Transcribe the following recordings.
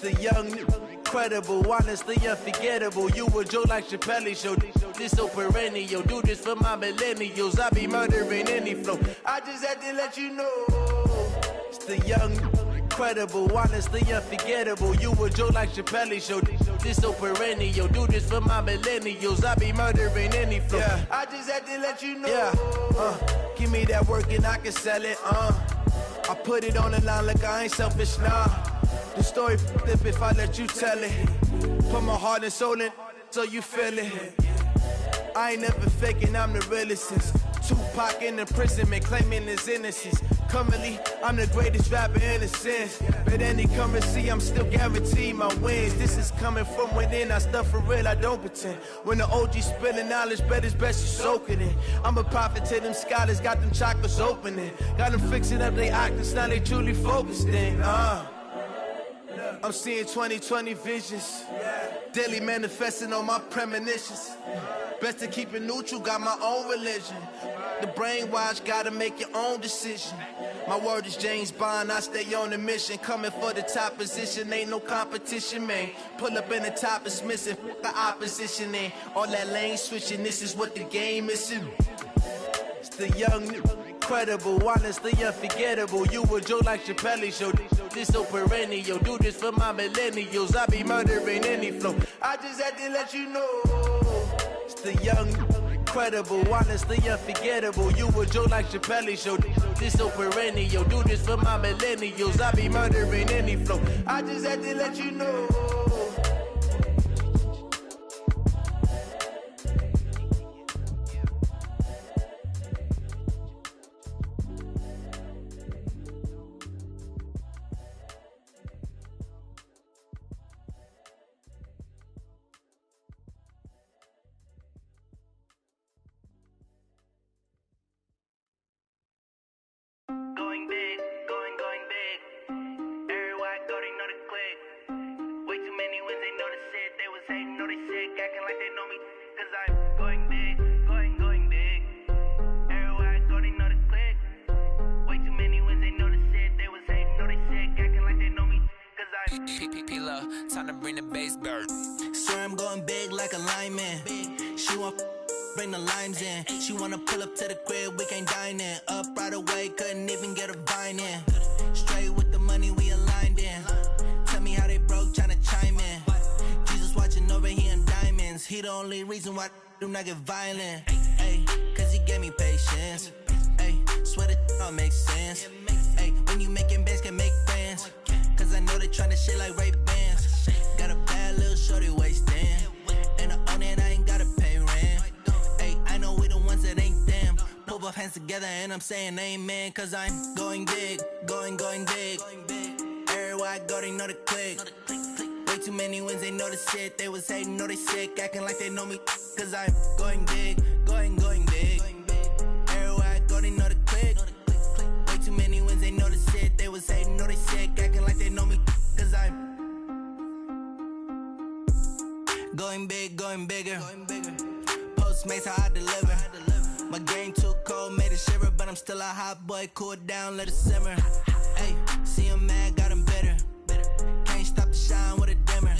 The young, incredible, honestly unforgettable. You a joke like Chappelle Show. This so perennial. Do this for my millennials. I be murdering any flow. I just had to let you know. It's the young, incredible, honestly unforgettable. You a joke like Chappelle Show. This so perennial. Do this for my millennials. I be murdering any flow. Yeah. I just had to let you know. Yeah. Give me that work and I can sell it. I put it on the line like I ain't selfish, nah. The story flip if I let you tell it. Put my heart and soul in so you feel it. I ain't never faking, I'm the realest since Tupac in imprisonment, claiming his innocence. Currently, I'm the greatest rapper in a sense. But any currency, I'm still guaranteed my wins. This is coming from within, I stuff for real, I don't pretend. When the OG spilling knowledge, bet it's best you soak it in. I'm a prophet to them scholars, got them chakras opening. Got them fixing up their octaves, now they truly focused in. I'm seeing 2020 visions, daily manifesting on my premonitions. Best to keep it neutral, got my own religion. The brainwash, gotta make your own decision. My word is James Bond, I stay on the mission. Coming for the top position, ain't no competition, man. Pull up in the top, it's missing, the opposition in. All that lane switching, this is what the game is. It's the young, incredible, honestly unforgettable. You a joke like Chappelle Show. This so perennial. Do this for my millennials. I be murdering any flow. I just had to let you know. It's the young, incredible, honestly unforgettable. You a joke like Chappelle Show. This so perennial. Do this for my millennials. I be murdering any flow. I just had to let you know. Going big, going big. Everywhere I go, they know the click. Way too many wins, they know the shit. They was hating, know they sick, acting like they know me. Cause I'm going big, going big. Everywhere I go, they know the click. Way too many wins, they know the shit. They was hating, know they sick, acting like they know me. Cause I'm P-P-P-Love, time to bring the bass bird. Swear I'm going big like a lineman. She want bring the limes in. She wanna pull up to the crib, we can't dine in. Up right away, couldn't even get a vine in. Straight with the money, we aligned in. Tell me how they broke, tryna chime in. Jesus watching over here in diamonds. He the only reason why do not get violent. Ay, cause he gave me patience. Ay, swear that all makes sense. Ay, when you making bands, can make friends. Cause I know they tryna shit like Ray Bans. Got a bad little shorty wasting. And I own it, I ain't gotta pay rent. Ay, I know we the ones that ain't them. Pull both hands together and I'm saying amen. Cause I'm going big, going big. Everywhere I go, they know the click. Way too many wins, they know the shit. They was hating, know they sick, acting like they know me. Cause I'm going big, going big. Everywhere I go, they know the click. Way too many wins, they know the shit. They was hating, know they sick, acting like they know me. Cause I'm going big, going bigger. Postmates how I deliver. My game too cold, made it shiver, but I'm still a hot boy. Cool it down, let it simmer. Hey, see him mad, got him bitter. Can't stop the shine with a dimmer.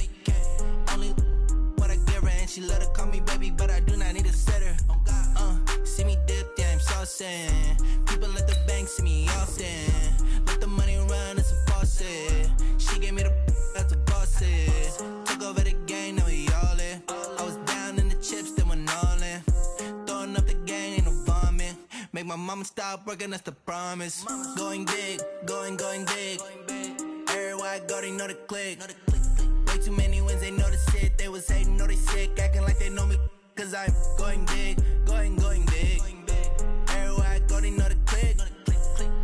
Only what I give her, and she let her call me baby, but I do not need a sitter. See me dip, yeah, I'm saucing. People at the bank see me often. Let the money run, it's a faucet. She gave me the that's a boss it. Took over the game, now we all in. I was down in the chips, then went all in. Throwing up the gang, ain't no vomit. Make my mama stop working, that's the promise. Going big, going big. Everywhere I go, they know the click. Way too many wins, they know the shit. They was hating, know they sick, acting like they know me. Cause I'm going big, going big. Everywhere I go, they know the click.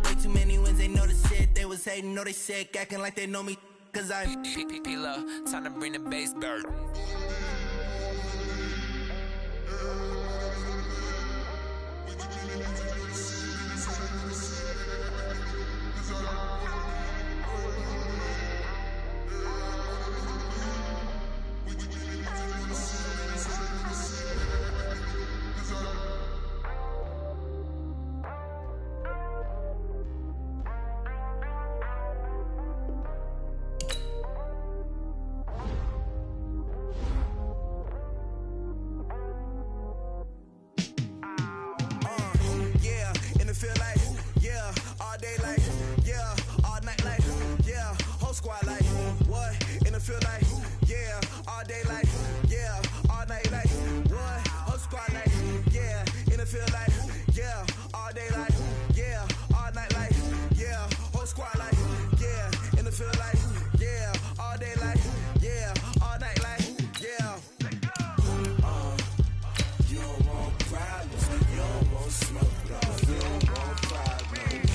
Way too many wins, they know the shit. They was hating, know they sick, acting like they know me. Cause I'm P-P-P-Love, time to bring the bass bird. feel like, yeah, all day like, yeah, all night like, what? Whole squad like, yeah, in the feel like, yeah, all day like, yeah, all night like, yeah, whole squad like, yeah, in the feel like, yeah, all day like, yeah, all night like, yeah. You don't want problems, you don't want smoke, dog. You don't want problems.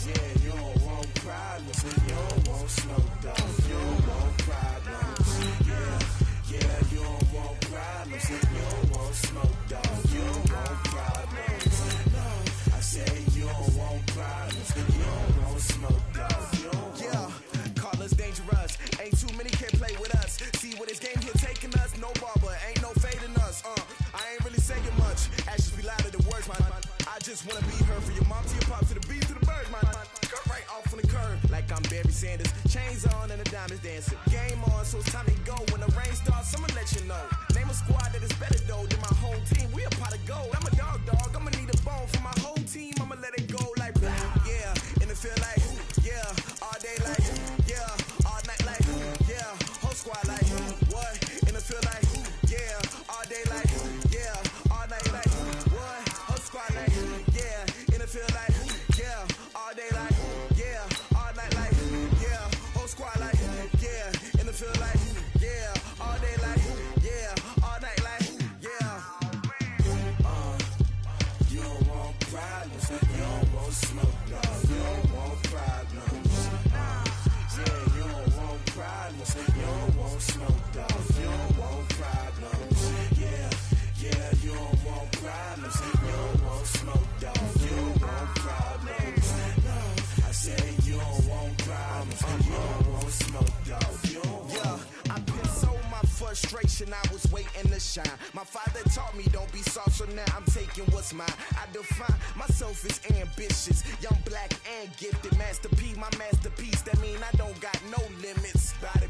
Yeah, you don't want problems, you don't want smoke, dog. You don't want problems. Yeah, you don't want problems, you don't want smoke, dog. You don't want problems. No, I say you don't want problems, you don't want smoke, dog. You don't want. Call us dangerous. Ain't too many can play with us. See what this game here taking us. No barber, ain't no fading us. I ain't really saying much. Actions be louder than words, man. I just wanna be heard from your mom to your pop to the beat to the birds, man. Cut right off on the curb, like I'm Barry Sanders. Chains on and the diamonds dancing. Game on, so it's time to go. When the rain starts, I'ma let you know. Name a squad that is better though than my whole team. We a pot of gold. I'm a dog. I'ma need a bone for my whole team. I'ma let it go like blah. Yeah, and it feel like yeah, all day like yeah, all night like yeah, whole squad like what? And it feel like yeah, all day like yeah, all night like what? Whole squad like yeah, and it feel like yeah, all day like yeah, all night like yeah, whole squad like yeah, and it feel like yeah, all day like yeah, all night like yeah. You don't want problems, you don't want smoke, no. You don't want problems. Yeah, you don't want problems, you don't want smoke, dog. You don't want problems. Yeah, you don't want problems, you don't want smoke, dog. You don't want problems. No, I say you don't want problems, you don't want smoke, dog. You don't want. I've been so my frustration, I was waiting to shine. My father taught me don't be soft, so now I'm taking what's mine. I define myself as ambitious, young, black, and gifted. Master P, my masterpiece. That mean I don't got no limits. Bout it,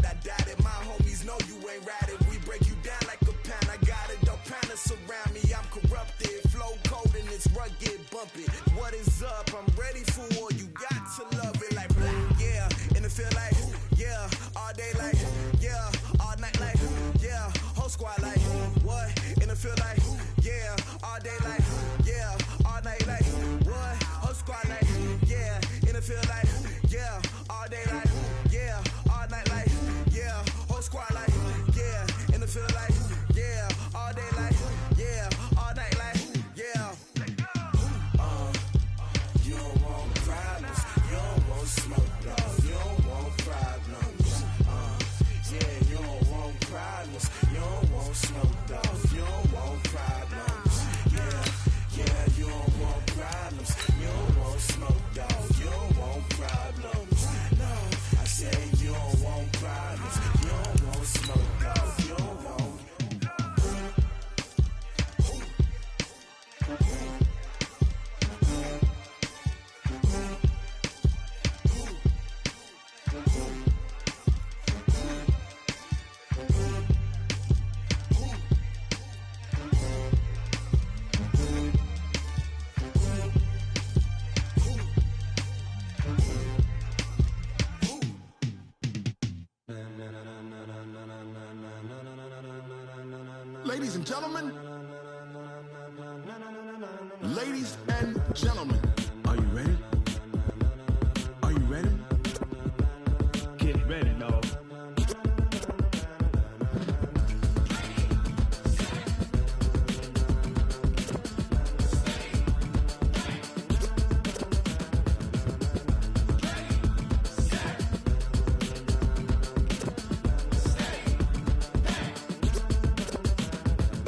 I doubt it. My homies know you ain't ratted. We break you down like a pound. I got it, don't pound us around me. I'm corrupted, flow cold and it's rugged, bumpy. What is up? I'm ready for war. You got to love it like black. Yeah, and it feel like yeah, all day like yeah, all night like yeah, whole squad like what? And it feel like yeah, all day like yeah, all night like what? Whole squad like yeah, and it feel like yeah, all day like yeah, all night like yeah, whole squad like yeah, and it feel like yeah, all day like yeah, all night like yeah. You don't want problems, you don't want smoke, no. You don't want problems. Yeah, you don't want problems, you don't want smoke, dog. You don't want problems. Yeah, you don't want problems, you don't want smoke, dog. You don't want problems. No, I say you don't want problems, you don't want smoke, dog. You don't want. Ladies and gentlemen, ladies and gentlemen, are you ready? Are you ready? Get ready, dog.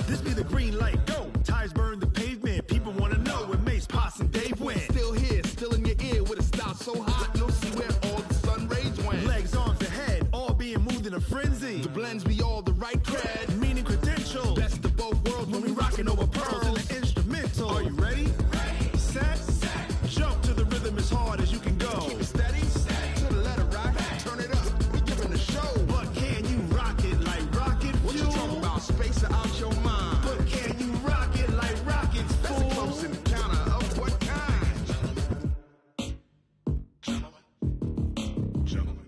This be the green light, go. Tires burn the pavement. People wanna know where Mace, Poss, and Dave went. Still here, still in your ear with a style so hot, you'll see where all the sun rays went. Legs, arms, and head, all being moved in a frenzy. The blends be all the right cred, meaning credentials. Best of both worlds when we rockin' over pearls in the instrumental. Are you ready? Ready. Set. Jump to the rhythm as hard as you can go. Keep it steady. To the letter rock. Turn it up. We giving the show. But can you rock it like rocket fuel? What you talking about? Space out your mind. But can you rock it like rockets, fool? That's a close encounter of what kind? Gentlemen.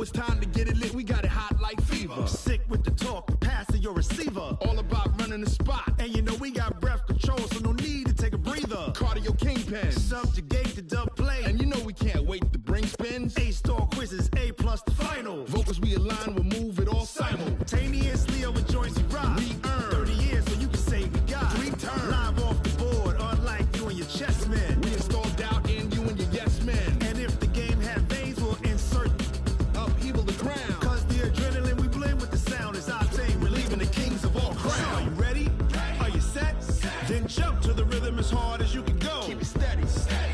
it's time to get it lit, we got it hot like fever. Sick with the talk, the pass to your receiver. All about running the spot. And you know we got breath control, so no need to take a breather. Cardio kingpin, subjugate the dub play. And you know we can't wait to bring spins. A-star quizzes, A+ the final. Vocals we align, we'll move it all simultaneously over joints we rock. We earn 30 years, so you can say we got 3 turns. Live off the board, unlike you and your chess men. We install doubt in you and your yes men. And if the game had veins, we'll insert upheaval the ground. Cause the adrenaline we blend with the sound is our thing, relieving the kings of all crowns. So are you ready? Are you set? Then jump to the rhythm as hard as you can go. Keep it steady,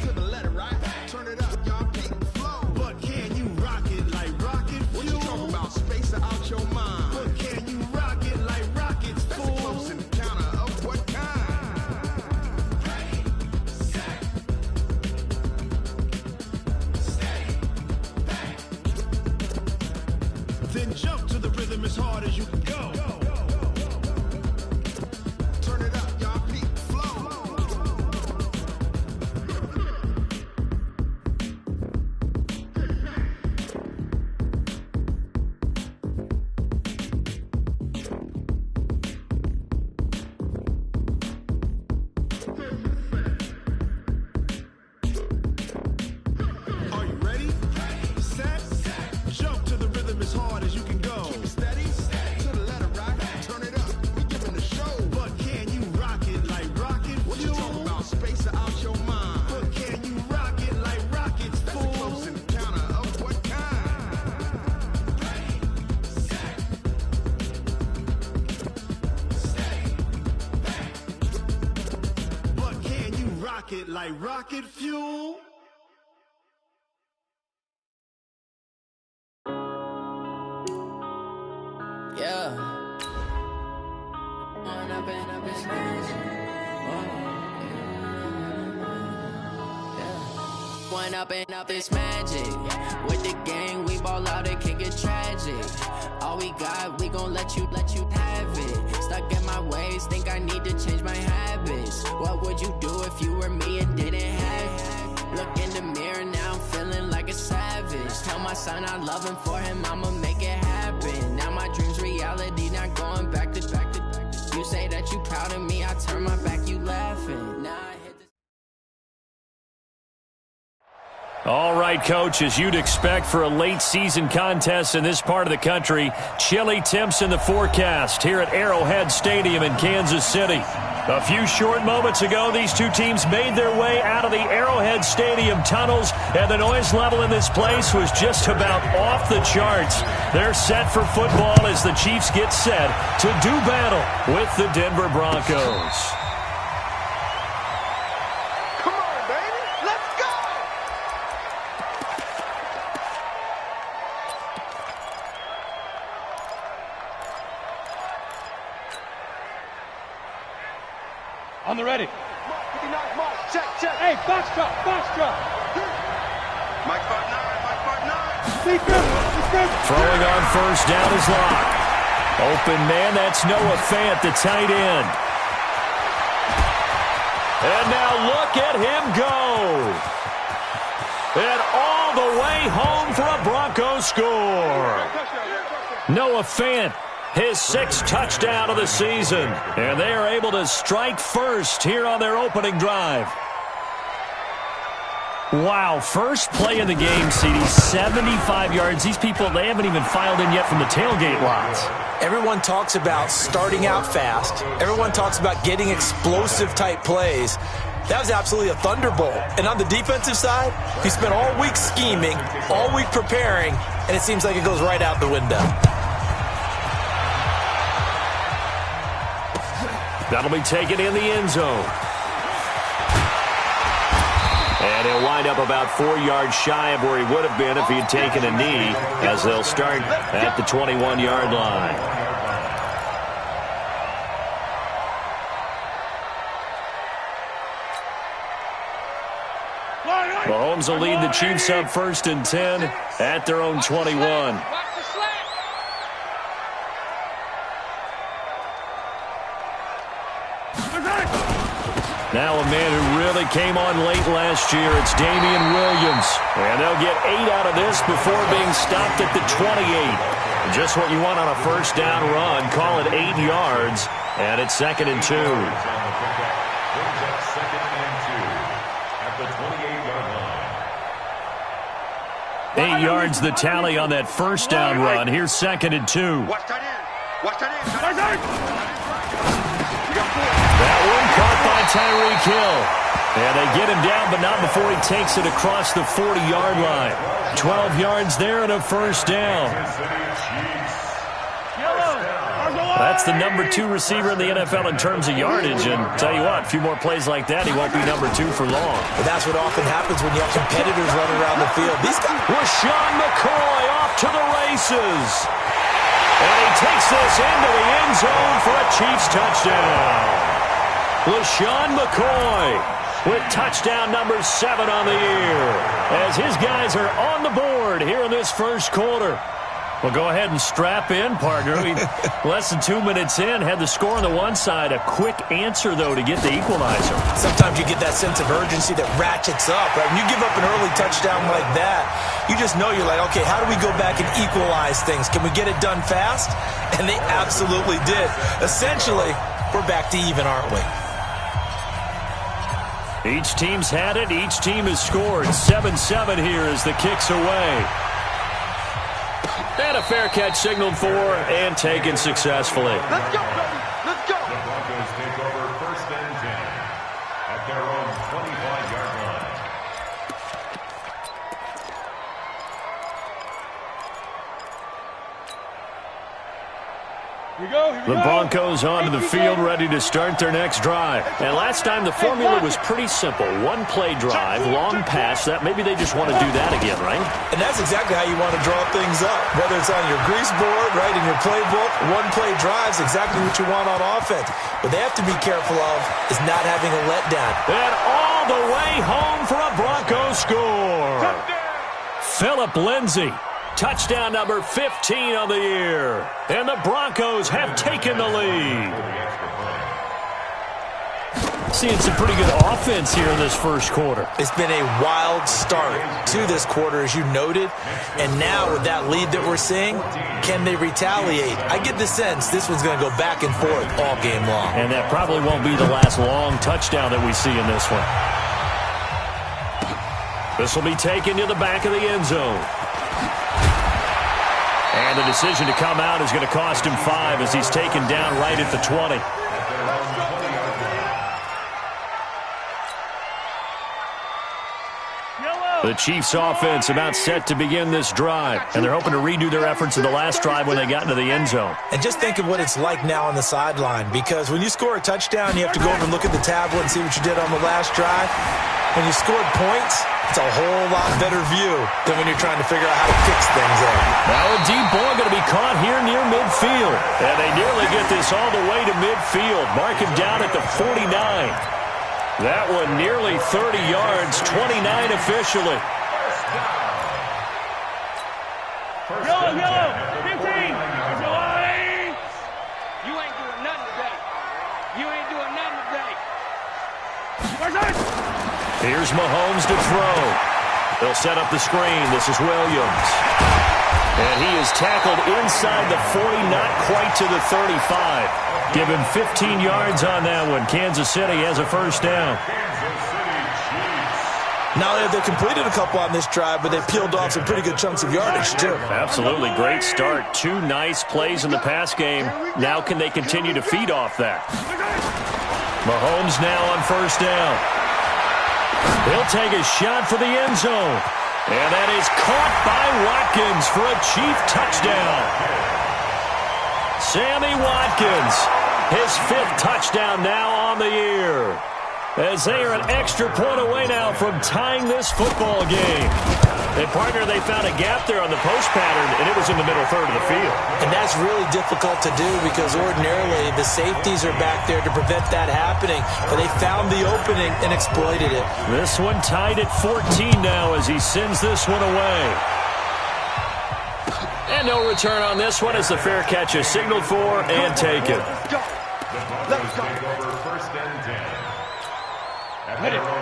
to the letter, right? Turn it up, y'all, keep the flow. But can you rock it like rocket fuel? What you talking about? Space out your mind. But can you rock it like rockets, fool? That's a close encounter of what kind? Ready, set, steady, back. Then jump to the rhythm as hard as you can go. Turn it up, y'all, keep the flow. Are you ready? Set, jump to the rhythm as hard as you can go. Keep it steady, to the letter, right? Turn it up, we giving the show. But can you rock it like rocket fuel? What you talking about? Space out your mind. But can you rock it like rockets, fool? That's a close encounter of what kind? Ready, set, steady, back. But can you rock it like rocket fuel? Yeah. One up and up is magic. With the gang, we ball out, it can get tragic. All we got, we gon' let you have it. Stuck in my ways, think I need to change my habits. What would you do if you were me and didn't have it? Look in the mirror, now I'm feeling like a savage. Tell my son I love him, for him I'ma make it happen. Now my dream's reality, not going back to. You say that you proud of me, I turn my back, you laughing. Now I hit the... All right, Coach, as you'd expect for a late season contest in this part of the country, chilly temps in the forecast here at Arrowhead Stadium in Kansas City. A few short moments ago, these two teams made their way out of the Arrowhead Stadium tunnels, and the noise level in this place was just about off the charts. They're set for football as the Chiefs get set to do battle with the Denver Broncos. Come on, baby, let's go! On the ready. Mark, 59, Mark, check. Hey, box drop. Mike 5'9", Defense. Throwing on first down is Locke. Open man, that's Noah Fant, the tight end. And now look at him go. And all the way home for a Broncos score. Noah Fant, his 6th touchdown of the season. And they are able to strike first here on their opening drive. Wow, first play of the game, CD, 75 yards. These people, they haven't even filed in yet from the tailgate lots. Everyone talks about starting out fast. Everyone talks about getting explosive-type plays. That was absolutely a thunderbolt. And on the defensive side, he spent all week scheming, all week preparing, and it seems like it goes right out the window. That'll be taken in the end zone. And he'll wind up about 4 yards shy of where he would have been if he had taken a knee, as they'll start at the 21-yard line. Mahomes will lead the Chiefs up 1st and 10 at their own 21. Now a man who really came on late last year, it's Damian Williams. And they'll get 8 out of this before being stopped at the 28. Just what you want on a first down run. Call it 8 yards, and it's 2nd and 2. 8 yards the tally on that first down run. Here's 2nd and 2. That one caught by Tyreek Hill. And they get him down, but not before he takes it across the 40-yard line. 12 yards there and a first down. That's the number 2 receiver in the NFL in terms of yardage. And tell you what, a few more plays like that, he won't be number 2 for long. But that's what often happens when you have competitors running around the field. These guys. LaShawn McCoy off to the races. And he takes this into the end zone for a Chiefs touchdown. LaShawn McCoy with touchdown number 7 on the year, as his guys are on the board here in this first quarter. Well, go ahead and strap in, partner. Less than 2 minutes in, had the score on the one side. A quick answer, though, to get the equalizer. Sometimes you get that sense of urgency that ratchets up, right? When you give up an early touchdown like that, you just know you're like, okay, how do we go back and equalize things? Can we get it done fast? And they absolutely did. Essentially, we're back to even, aren't we? Each team's had it. Each team has scored. 7-7 here as the kick's away. And a fair catch signaled for and taken successfully. Let's go, baby. Let's go. The Broncos take over 1st and 10 at their own 25-yard line. Here we go. The Broncos onto the field, ready to start their next drive. And last time the formula was pretty simple. One play drive, long pass. That maybe they just want to do that again, right? And that's exactly how you want to draw things up. Whether it's on your grease board, right, in your playbook, one play drive's exactly what you want on offense. What they have to be careful of is not having a letdown. And all the way home for a Broncos score. Phillip Lindsay. Touchdown number 15 on the year. And the Broncos have taken the lead. Seeing some pretty good offense here in this first quarter. It's been a wild start to this quarter, as you noted. And now with that lead that we're seeing, can they retaliate? I get the sense this one's going to go back and forth all game long. And that probably won't be the last long touchdown that we see in this one. This will be taken to the back of the end zone. And the decision to come out is going to cost him 5 as he's taken down right at the 20. The Chiefs offense about set to begin this drive, and they're hoping to redo their efforts in the last drive when they got into the end zone. And just think of what it's like now on the sideline, because when you score a touchdown, you have to go over and look at the tablet and see what you did on the last drive. When you scored points, it's a whole lot better view than when you're trying to figure out how to fix things up. Now a deep ball going to be caught here near midfield. And they nearly get this all the way to midfield. Mark him down at the 49. That one nearly 30 yards, 29 officially. Yellow, 15. You ain't doing nothing today. You ain't doing nothing today. Where's that? Here's Mahomes to throw. They'll set up the screen. This is Williams. And he is tackled inside the 40, not quite to the 35. Give him 15 yards on that one. Kansas City has a first down. Now they've completed a couple on this drive, but they've peeled off some pretty good chunks of yardage, too. Absolutely. Great start. 2 nice plays in the pass game. Now can they continue to feed off that? Mahomes now on first down. He'll take a shot for the end zone. And that is caught by Watkins for a Chief touchdown. Sammy Watkins, his 5th touchdown now on the year. As they are an extra point away now from tying this football game. And, partner, they found a gap there on the post pattern, and it was in the middle third of the field. And that's really difficult to do because ordinarily the safeties are back there to prevent that happening. But they found the opening and exploited it. This one tied at 14 now as he sends this one away. And no return on this one as the fair catch is signaled for and taken. The Broncos take over 1st and 10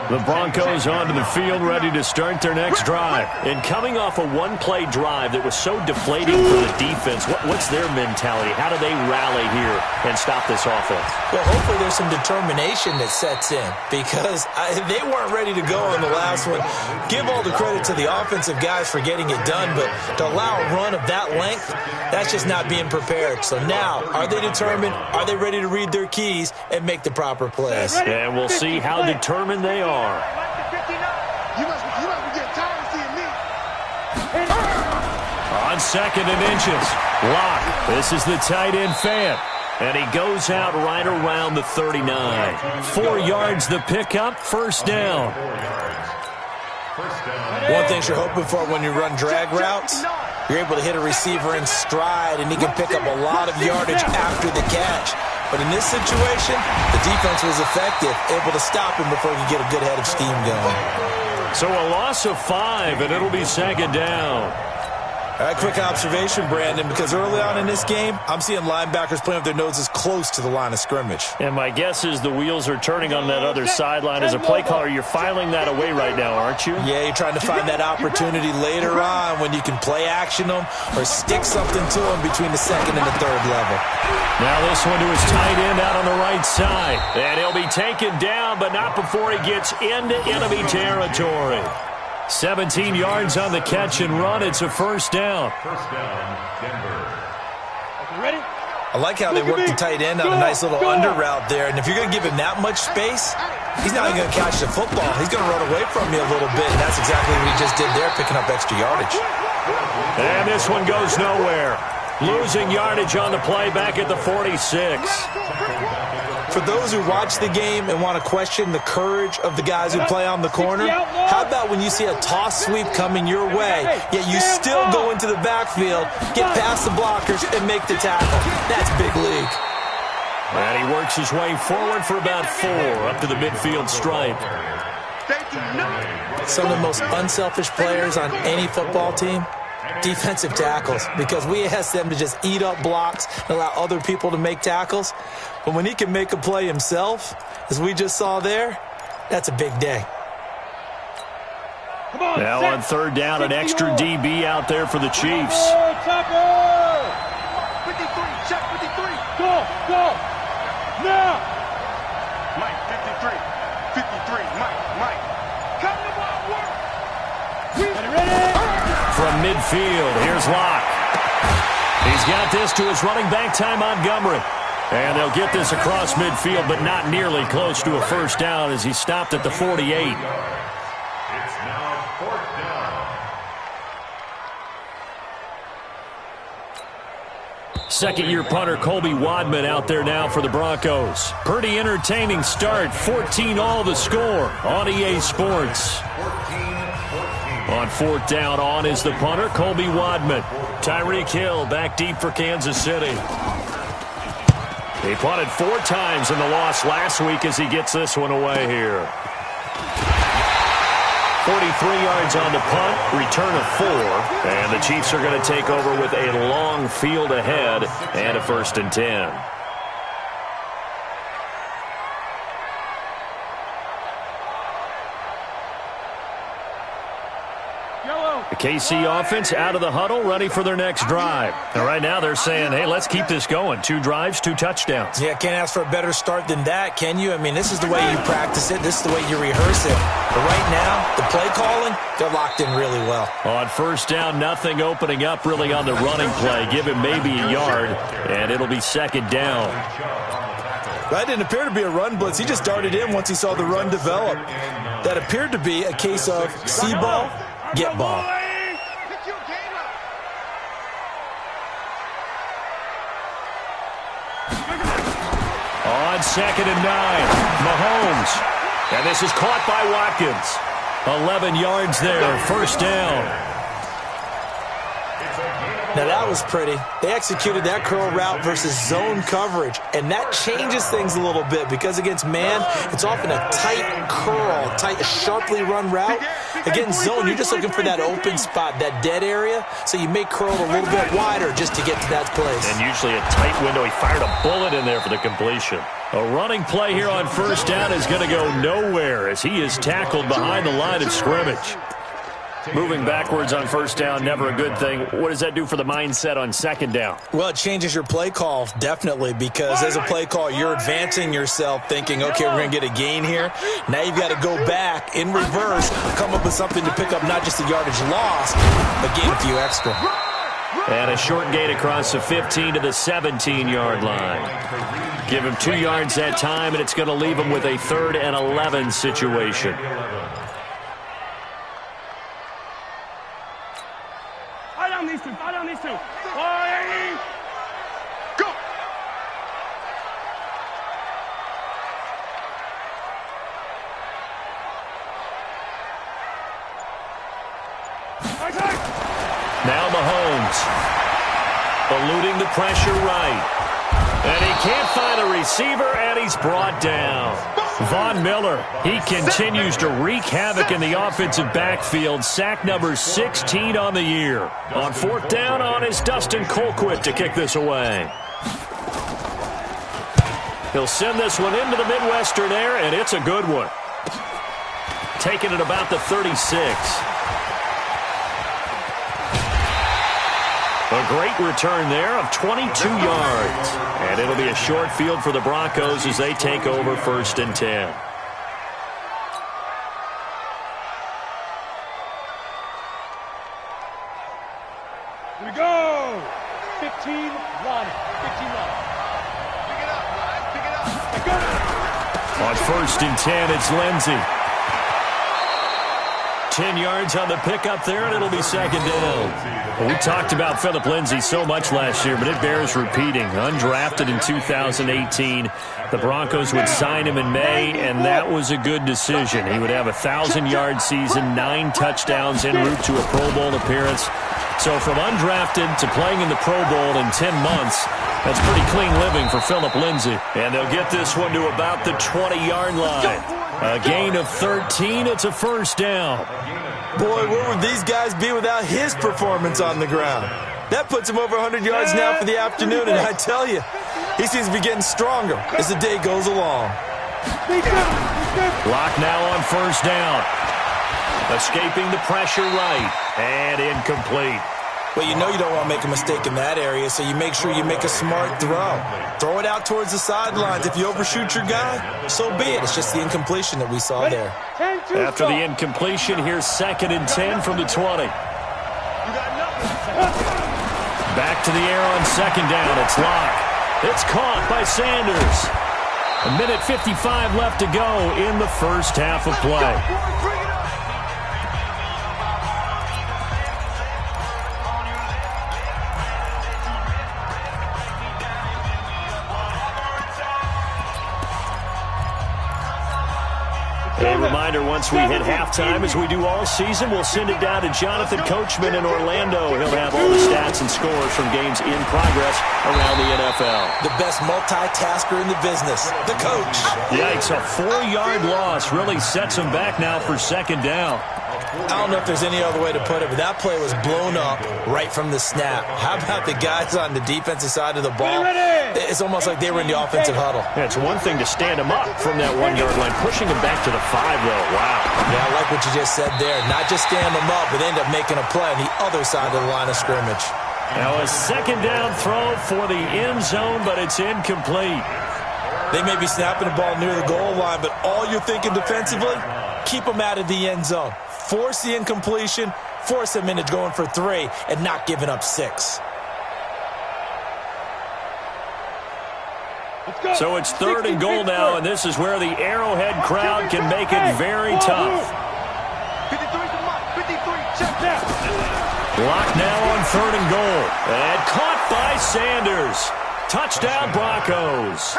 The Broncos onto the field, ready to start their next drive. And coming off a one-play drive that was so deflating for the defense, what's their mentality? How do they rally here and stop this offense? Well, hopefully there's some determination that sets in because they weren't ready to go on the last one. Give all the credit to the offensive guys for getting it done, but to allow a run of that length, that's just not being prepared. So now, are they determined? Are they ready to read their keys and make the proper plays? And we'll see how determined they are. You must be getting tired of seeing me. On 2nd and inches, Locke. This is the tight end fan. And he goes out right around the 39. 4 yards the pickup, first down. One thing you're hoping for when you run drag routes, you're able to hit a receiver in stride, and he can pick up a lot of yardage after the catch. But in this situation, the defense was effective, able to stop him before he could get a good head of steam going. So a loss of 5, and it'll be 2nd down. All right, quick observation, Brandon, because early on in this game, I'm seeing linebackers playing with their noses close to the line of scrimmage. And my guess is the wheels are turning on that other sideline. As a play caller, you're filing that away right now, aren't you? Yeah, you're trying to find that opportunity later on when you can play action them or stick something to them between the 2nd and the 3rd level. Now this one to his tight end out on the right side. And he'll be taken down, but not before he gets into enemy territory. 17 yards on the catch and run. It's a first down. First down, Denver. Ready? I like how they work the tight end on a nice little under route there. And if you're going to give him that much space, he's not even going to catch the football. He's going to run away from you a little bit, and that's exactly what he just did there, picking up extra yardage. And this one goes nowhere. Losing yardage on the play back at the 46. For those who watch the game and want to question the courage of the guys who play on the corner, how about when you see a toss sweep coming your way, yet you still go into the backfield, get past the blockers, and make the tackle? That's big league. And he works his way forward for about 4 up to the midfield stripe. Some of the most unselfish players on any football team, defensive tackles, because we ask them to just eat up blocks and allow other people to make tackles. But when he can make a play himself, as we just saw there, that's a big day. Now on 3rd down, an extra DB out there for the Chiefs. 53, check 53. Go, now. Mike, 53, Mike. Come to my work. Ready? From midfield, here's Locke. He's got this to his running back, Ty Montgomery. And they'll get this across midfield, but not nearly close to a first down as he stopped at the 48. It's now 4th down. Second-year punter Colby Wadman out there now for the Broncos. Pretty entertaining start. 14-all the score on EA Sports. On 4th down, on is the punter, Colby Wadman. Tyreek Hill back deep for Kansas City. He punted 4 times in the loss last week as he gets this one away here. 43 yards on the punt, return of 4. And the Chiefs are going to take over with a long field ahead and a 1st and 10. The KC offense out of the huddle, ready for their next drive. And right now they're saying, hey, let's keep this going. 2 drives, 2 touchdowns. Yeah, can't ask for a better start than that, can you? I mean, this is the way you practice it. This is the way you rehearse it. But right now, the play calling, they're locked in really well. On 1st down, nothing opening up really on the running play. Give him maybe a yard, and it'll be 2nd down. That didn't appear to be a run blitz. He just darted in once he saw the run develop. That appeared to be a case of see ball, get ball. On 2nd and 9, Mahomes. And this is caught by Watkins. 11 yards there, first down. Now that was pretty. They executed that curl route versus zone coverage, and that changes things a little bit because against man, it's often a tight curl, tight, sharply run route. Against zone, you're just looking for that open spot, that dead area, so you may curl it a little bit wider just to get to that place. And usually a tight window. He fired a bullet in there for the completion. A running play here on first down is going to go nowhere as he is tackled behind the line of scrimmage. Moving backwards on first down, never a good thing. What does that do for the mindset on second down? Well, it changes your play call, definitely, because as a play call, you're advancing yourself thinking, okay, we're going to get a gain here. Now you've got to go back in reverse, come up with something to pick up not just the yardage lost, but gain a few extra. And a short gain across the 15 to the 17-yard line. Give him 2 yards that time, and it's going to leave him with a 3rd and 11 situation. Fight on these two. Go! Now Mahomes. Eluding the pressure right. And he can't find a receiver, and he's brought down. Von Miller, he continues to wreak havoc in the offensive backfield. Sack number 16 on the year. On 4th down on is Dustin Colquitt to kick this away. He'll send this one into the Midwestern air, and it's a good one. Taking it about the 36. A great return there of 22 yards. And it'll be a short field for the Broncos as they take over 1st and 10. Here we go. 15, run. 15, run. Pick it up, guys. Pick it up. Pick it up. On 1st and 10, it's Lindsey. 10 yards on the pickup there, and it'll be 2nd down. Well, we talked about Phillip Lindsay so much last year, but it bears repeating. Undrafted in 2018. The Broncos would sign him in May, and that was a good decision. He would have a 1,000-yard season, 9 touchdowns en route to a Pro Bowl appearance. So from undrafted to playing in the Pro Bowl in 10 months, that's pretty clean living for Phillip Lindsay. And they'll get this one to about the 20-yard line. A gain of 13. It's a 1st down. Boy, where would these guys be without his performance on the ground? That puts him over 100 yards now for the afternoon, and I tell you, he seems to be getting stronger as the day goes along. Lock now on 1st down. Escaping the pressure right, and incomplete. Well, you know you don't want to make a mistake in that area, so you make sure you make a smart throw. Throw it out towards the sidelines. If you overshoot your guy, so be it. It's just the incompletion that we saw there. After the incompletion, here's 2nd and 10 from the 20. Back to the air on 2nd down. It's Locke. It's caught by Sanders. 1:55 left to go in the first half of play. A reminder, once we hit halftime, as we do all season, we'll send it down to Jonathan Coachman in Orlando. He'll have all the stats and scores from games in progress around the NFL. The best multitasker in the business, the coach. Yikes, a 4-yard loss really sets him back now for 2nd down. I don't know if there's any other way to put it, but that play was blown up right from the snap. How about the guys on the defensive side of the ball? It's almost like they were in the offensive huddle. Yeah, it's one thing to stand him up from that 1-yard line. Pushing him back to the 5, though. Wow. Yeah, I like what you just said there. Not just stand them up, but end up making a play on the other side of the line of scrimmage. Now a 2nd down throw for the end zone, but it's incomplete. They may be snapping the ball near the goal line, but all you're thinking defensively, keep them out of the end zone. Force the incompletion, force them into going for 3, and not giving up 6. So it's 3rd and goal now, and this is where the Arrowhead crowd can make it very tough. 53, check that. Lock now on 3rd and goal. And caught by Sanders. Touchdown Broncos.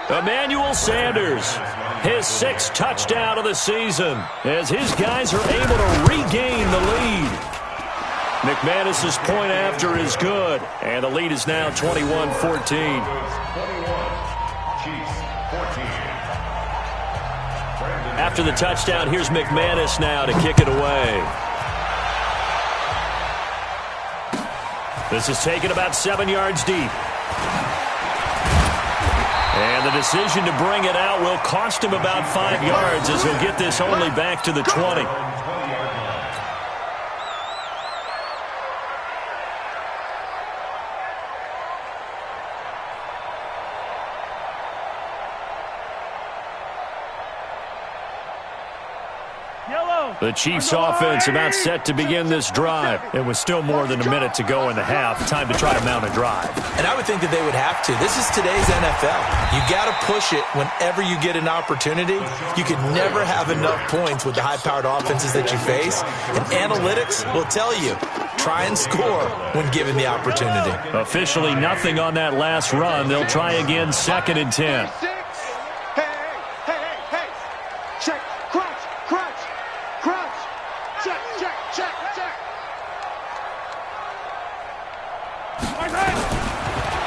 Emmanuel Sanders, his 6th touchdown of the season, as his guys are able to regain the lead. McManus's point after is good, and the lead is now 21-14. 21, Chiefs 14. Brandon After the touchdown, here's McManus now to kick it away. This is taken about 7 yards deep. And the decision to bring it out will cost him about 5 yards as he'll get this only back to the 20. The Chiefs offense about set to begin this drive. It was still more than a minute to go in the half. Time to try to mount a drive. And I would think that they would have to. This is today's NFL. You got to push it whenever you get an opportunity. You can never have enough points with the high-powered offenses that you face. And analytics will tell you, try and score when given the opportunity. Officially nothing on that last run. They'll try again, 2nd and 10.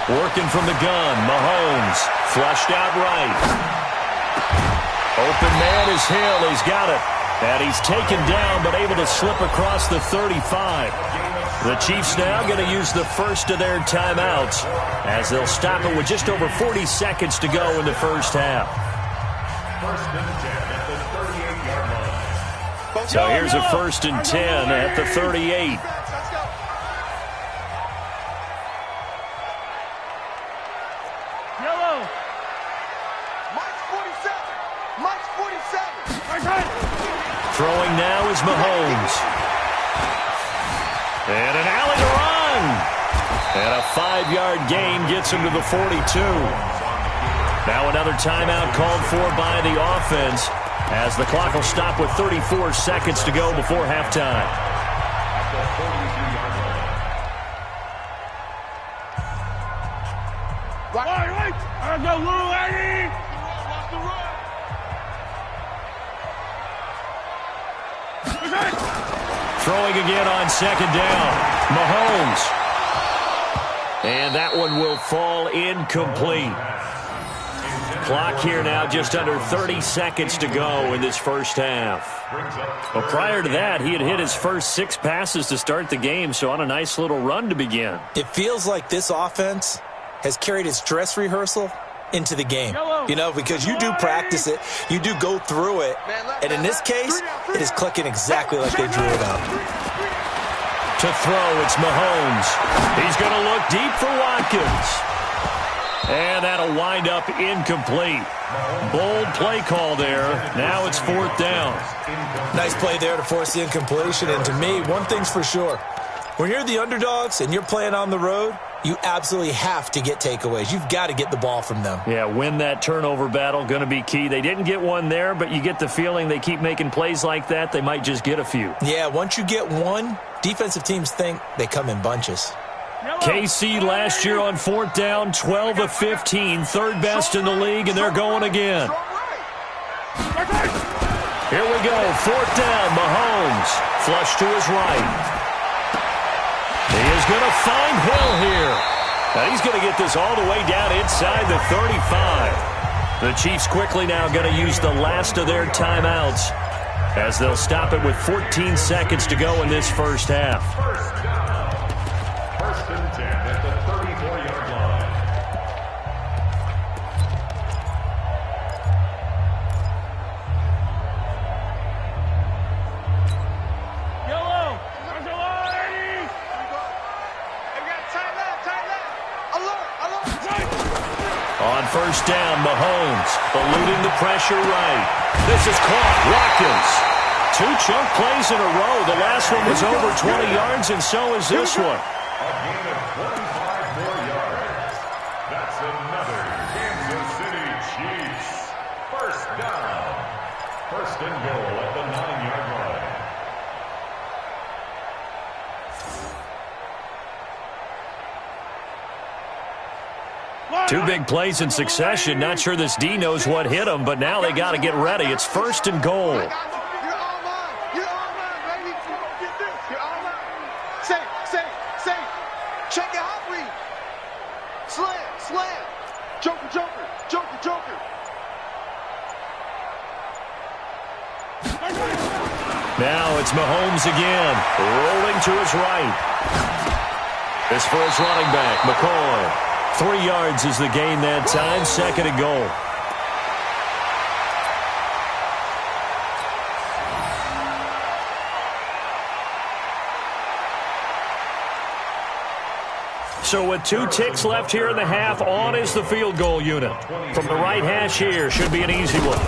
Working from the gun, Mahomes, flushed out right. Open man is Hill, he's got it. And he's taken down, but able to slip across the 35. The Chiefs now going to use the first of their timeouts as they'll stop it with just over 40 seconds to go in the first half. First and 10 at the 38-yard line. So here's a 1st and 10 at the 38. Throwing now is Mahomes. And an alley to run. And a 5-yard gain gets him to the 42. Now another timeout called for by the offense as the clock will stop with 34 seconds to go before halftime. Right. I go, little Eddie. Throwing again on 2nd down. Mahomes. And that one will fall incomplete. Clock here now just under 30 seconds to go in this first half. Well, prior to that, he had hit his first 6 passes to start the game, so on a nice little run to begin. It feels like this offense has carried its dress rehearsal into the game, you know, because you do practice it, you do go through it, and in this case, it is clicking exactly like they drew it up. To throw, it's Mahomes. He's going to look deep for Watkins. And that'll wind up incomplete. Bold play call there. Now it's 4th down. Nice play there to force the incompletion, and to me, one thing's for sure. When you're the underdogs and you're playing on the road, you absolutely have to get takeaways. You've got to get the ball from them. Yeah, win that turnover battle, going to be key. They didn't get one there, but you get the feeling they keep making plays like that, they might just get a few. Yeah, once you get one, defensive teams think they come in bunches. KC last year on 4th down, 12 of 15, 3rd best in the league, and they're going again. Here we go, 4th down, Mahomes, flush to his right. He is going to find Hill here. Now he's going to get this all the way down inside the 35. The Chiefs quickly now going to use the last of their timeouts as they'll stop it with 14 seconds to go in this first half. First and 10 at the 34-yard line. On 1st down, Mahomes eluding the pressure right. This is caught. Watkins. 2 chunk plays in a row. The last one was over 20 yards, and so is this one. A gain of 25 more yards. That's another Kansas City Chiefs. First down. First and goal at the 9-yard line. Two big plays in succession. Not sure this D knows what hit him, but now they got to get ready. It's 1st and goal. Check it out, read. Slam. Joker. Now it's Mahomes again, rolling to his right. This for his running back, McCoy. 3 yards is the gain that time, 2nd and goal. So with 2 ticks left here in the half, on is the field goal unit. From the right hash here, should be an easy one.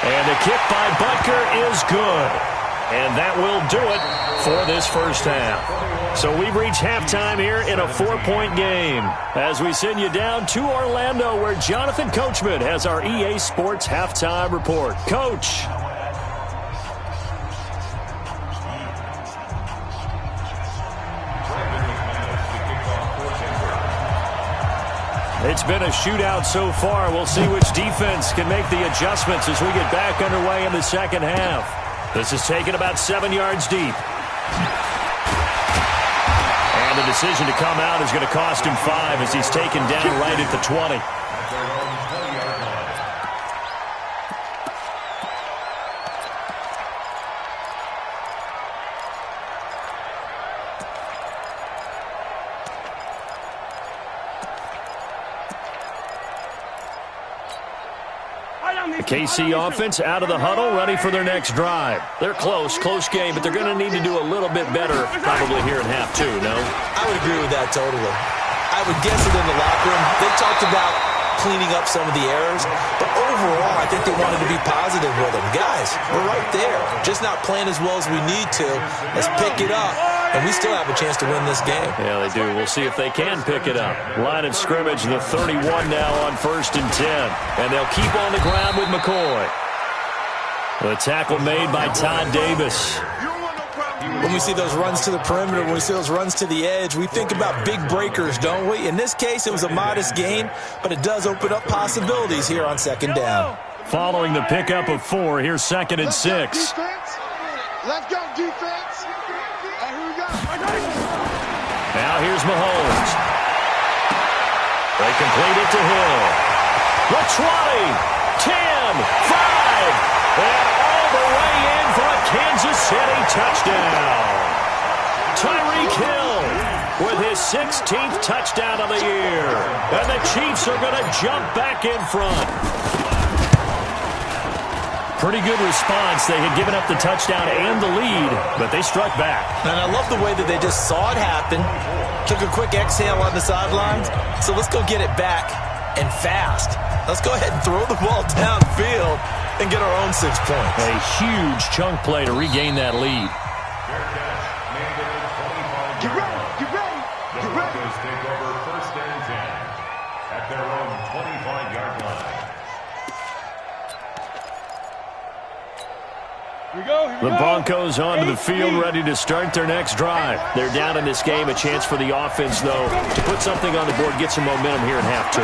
And the kick by Butker is good. And that will do it for this first half. So we've reached halftime here in a 4-point game. As we send you down to Orlando, where Jonathan Coachman has our EA Sports halftime report. Coach. It's been a shootout so far. We'll see which defense can make the adjustments as we get back underway in the second half. This is taken about 7 yards deep. And the decision to come out is going to cost him 5 as he's taken down right at the 20. KC offense out of the huddle, ready for their next drive. They're close game, but they're going to need to do a little bit better probably here in half 2, no? I would agree with that totally. I would guess it in the locker room. They talked about cleaning up some of the errors, but overall, I think they wanted to be positive with them. Guys, we're right there. Just not playing as well as we need to. Let's pick it up, and we still have a chance to win this game. Yeah, they do. We'll see if they can pick it up. Line of scrimmage, the 31 now on 1st and 10. And they'll keep on the ground with McCoy. The tackle made by Todd Davis. When we see those runs to the perimeter, when we see those runs to the edge, we think about big breakers, don't we? In this case, it was a modest gain, but it does open up possibilities here on 2nd down. Following the pickup of 4, here's 2nd and 6. Let's go, defense. Here we go. Now here's Mahomes. They complete it to Hill. The 20, 10, 5, and all the way in for a Kansas City touchdown. Tyreek Hill with his 16th touchdown of the year. And the Chiefs are going to jump back in front. Pretty good response. They had given up the touchdown and the lead, but they struck back. And I love the way that they just saw it happen, took a quick exhale on the sidelines. So let's go get it back and fast. Let's go ahead and throw the ball downfield and get our own 6 points. A huge chunk play to regain that lead. Get ready, get ready, get ready. The Broncos take over 1st and 10 at their own 25-yard line. The Broncos onto the field, ready to start their next drive. They're down in this game. A chance for the offense, though, to put something on the board, get some momentum here in half 2.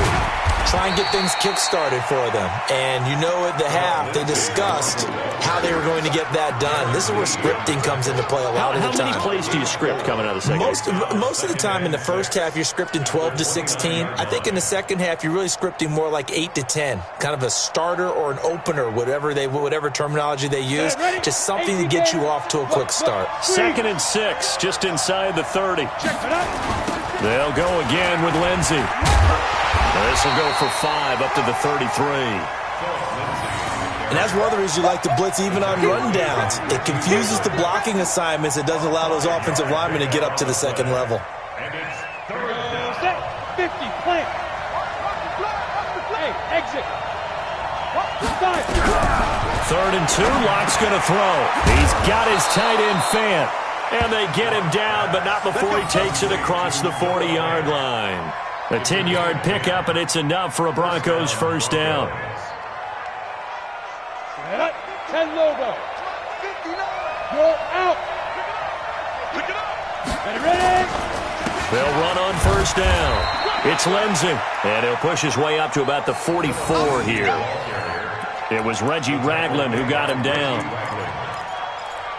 Try and get things kick-started for them. And you know at the half, they discussed how they were going to get that done. This is where scripting comes into play a lot of the time. How many plays do you script coming out of the second? Most of the time in the first half, you're scripting 12 to 16. I think in the second half, you're really scripting more like 8 to 10. Kind of a starter or an opener, whatever terminology they use. Just something to get you off to a quick start. 2nd and 6, just inside the 30. They'll go again with Lindsey. This will go for 5 up to the 33. And that's one of the reasons you like to blitz even on rundowns. It confuses the blocking assignments. It doesn't allow those offensive linemen to get up to the second level. And it's 3rd down. 50, plant. Hey, exit. 3rd and 2, Locke's going to throw. He's got his tight end Fant. And they get him down, but not before he takes it across the 40-yard line. A 10-yard pickup, and it's enough for a Broncos 1st down. 10 logo. You're out. Pick it up. Ready. They'll run on 1st down. It's Lindsey, and he'll push his way up to about the 44 here. It was Reggie Ragland who got him down.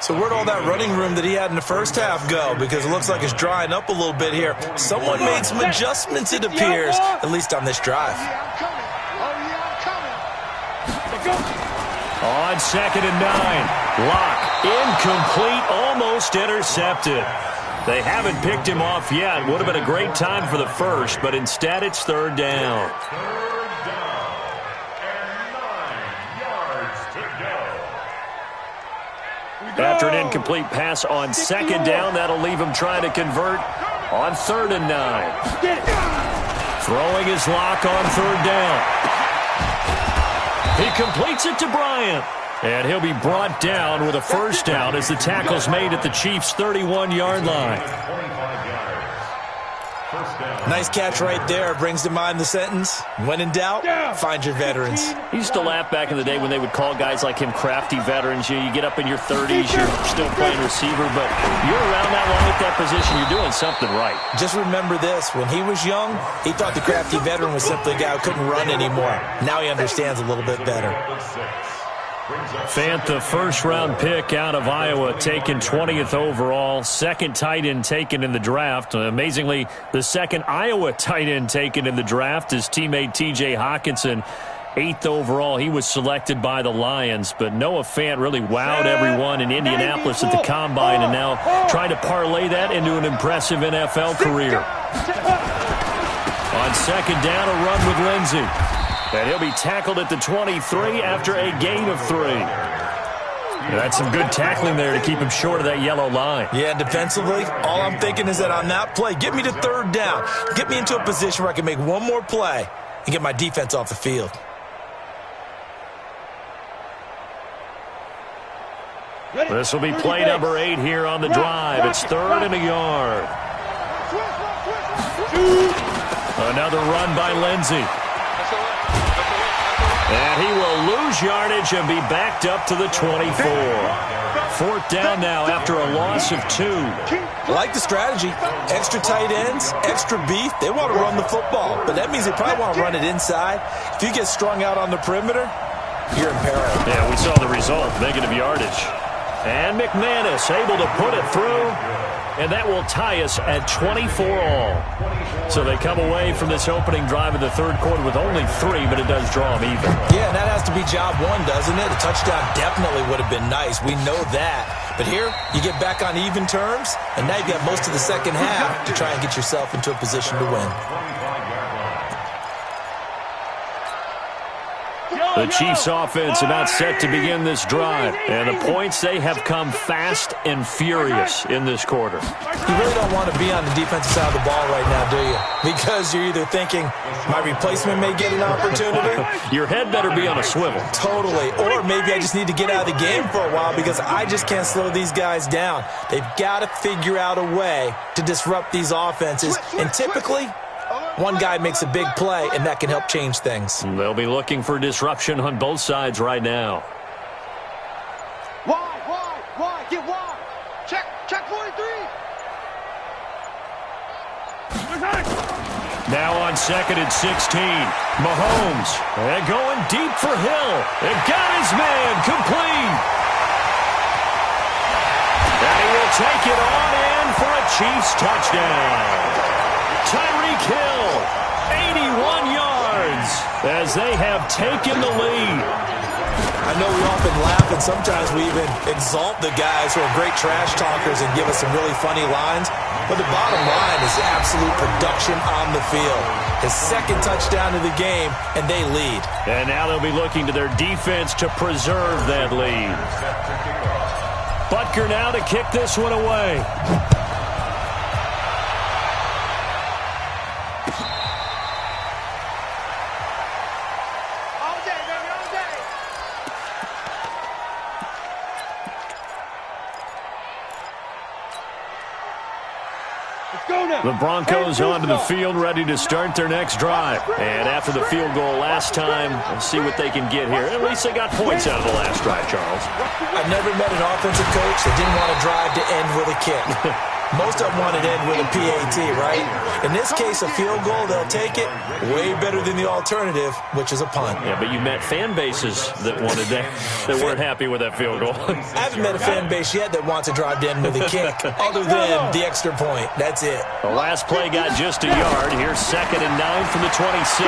So where'd all that running room that he had in the first half go? Because it looks like it's drying up a little bit here. Someone made some adjustments, it appears, at least on this drive. On 2nd and 9. Lock. Incomplete. Almost intercepted. They haven't picked him off yet. Would have been a great time for the first, but instead it's 3rd down. Third down and 9 yards to go. After an incomplete pass on 2nd down, that'll leave him trying to convert on 3rd and 9. Throwing his Lock on 3rd down. He completes it to Bryant. And he'll be brought down with a 1st down as the tackle's made at the Chiefs' 31-yard line. Nice catch right there. Brings to mind the sentence, when in doubt, find your veterans. I used to laugh back in the day when they would call guys like him crafty veterans. You get up in your 30s, you're still playing receiver, but you're around that long at that position, you're doing something right. Just remember this. When he was young, he thought the crafty veteran was simply a guy who couldn't run anymore. Now he understands a little bit better. Fant, the 1st-round pick out of Iowa, taken 20th overall. 2nd tight end taken in the draft. Amazingly, the 2nd Iowa tight end taken in the draft is teammate T.J. Hawkinson. 8th overall, he was selected by the Lions. But Noah Fant really wowed everyone in Indianapolis at the Combine and now trying to parlay that into an impressive NFL career. On 2nd down, a run with Lindsey. And he'll be tackled at the 23 after a gain of 3. That's some good tackling there to keep him short of that yellow line. Yeah, defensively, all I'm thinking is that on that play, get me to 3rd down. Get me into a position where I can make one more play and get my defense off the field. This will be play number 8 here on the drive. It's 3rd and a yard. Another run by Lindsey. And he will lose yardage and be backed up to the 24. 4th down now after a loss of 2. I like the strategy. Extra tight ends, extra beef. They want to run the football, but that means they probably want to run it inside. If you get strung out on the perimeter, you're in peril. Yeah, we saw the result, negative yardage. And McManus able to put it through, and that will tie us at 24 all. So they come away from this opening drive in the 3rd quarter with only 3, but it does draw them even. Yeah, and that has to be job 1, doesn't it? A touchdown definitely would have been nice. We know that. But here, you get back on even terms, and now you've got most of the 2nd half to try and get yourself into a position to win. The Chiefs offense about set to begin this drive. And the points, they have come fast and furious in this quarter. You really don't want to be on the defensive side of the ball right now, do you? Because you're either thinking, my replacement may get an opportunity. Your head better be on a swivel. Totally. Or maybe I just need to get out of the game for a while because I just can't slow these guys down. They've got to figure out a way to disrupt these offenses. And typically, one guy makes a big play, and that can help change things. They'll be looking for disruption on both sides right now. Wide, get wide. Check 43. Now on 2nd and 16, Mahomes, and going deep for Hill, and got his man complete. And he will take it on in for a Chiefs touchdown. Tyreek Hill, 81 yards, as they have taken the lead. I know we often laugh, and sometimes we even exalt the guys who are great trash talkers and give us some really funny lines. But the bottom line is absolute production on the field. His 2nd touchdown of the game, and they lead. And now they'll be looking to their defense to preserve that lead. Butker now to kick this one away. The Broncos onto the field, ready to start their next drive. And after the field goal last time, we'll see what they can get here. At least they got points out of the last drive, Charles. I've never met an offensive coach that didn't want to drive to end with a kick. Most of them want to end with a PAT, right? In this case, a field goal, they'll take it. Way better than the alternative, which is a punt. Yeah, but you met fan bases that wanted that weren't happy with that field goal. I haven't met a fan base yet that wants to drive to end with a kick, other than the extra point. That's it. The last play got just a yard. Here's 2nd and 9 from the 26.